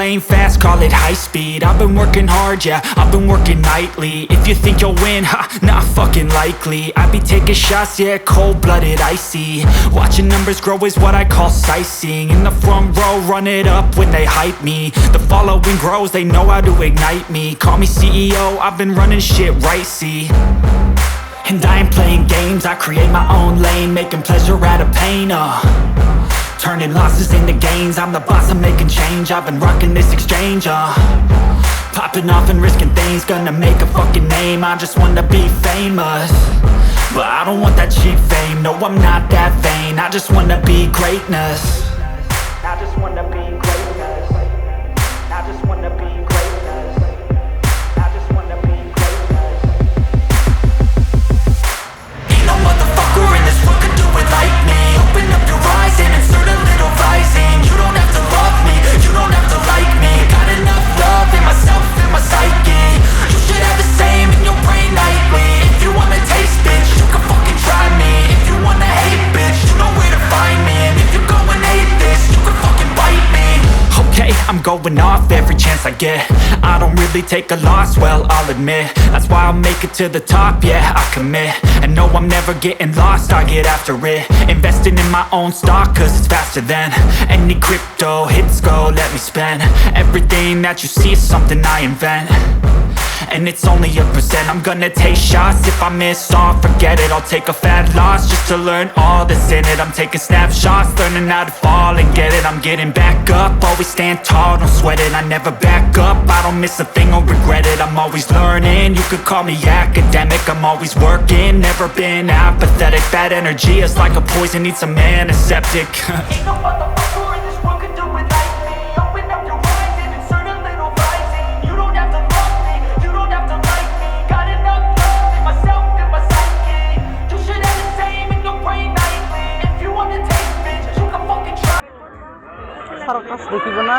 lane fast, call it high speed. I've been working hard, yeah, I've been working nightly. If you think you'll win, ha, not fucking likely. I be taking shots, yeah, cold-blooded, icy. Watching numbers grow is what I call sightseeing. In the front row, run it up when they hype me. The following grows, they know how to ignite me. Call me CEO, I've been running shit right, see. And I ain't playing games, I create my own lane, making pleasure out of pain, turning losses into gains. I'm the boss, I'm making change. I've been rocking this exchange, popping off and risking things. Gonna make a fucking name, I just wanna be famous. But I don't want that cheap fame, no I'm not that vain. I just wanna be greatness. I just wanna be greatness. I just wanna be greatness. I just wanna be greatness. Ain't no motherfucker in this world could do it like me. Open up your eyes and insert a little rising. You don't have to love me, you don't have to like me. Got enough love in myself, in my psyche. You should have the same in your brain nightly. If you wanna taste, bitch, you can fucking try me. If you wanna hate, bitch, you know where to find me. And if you go and hate this, you can fucking bite me. Okay, I'm going off every chance I get. I don't really take a loss, well, I'll admit. That's why I'll make it to the top, yeah, I commit. And no, I'm never getting lost, I get after it. Investing in my own stock, cause it's faster than any crypto hits go, let me spend. Everything that you see is something I invent. And it's only a percent. I'm gonna take shots. If I miss all, forget it. I'll take a fat loss just to learn all that's in it. I'm taking snapshots, learning how to fall and get it. I'm getting back up, always stand tall, don't sweat it. I never back up, I don't miss a thing or regret it. I'm always learning, you could call me academic. I'm always working, never been apathetic. Bad energy is like a poison, needs some antiseptic. Ain't no motherfucker in this world could do it like me. Open up your eyes and insert a little rising. You don't have to love me, you don't have to like me. Got enough love in myself, in my psyche. You should have the same in your brain nightly. If you wanna taste, bitch, you can fucking try. Sarkas দেখিব না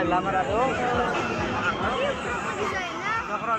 Lama dah tu. Jafra.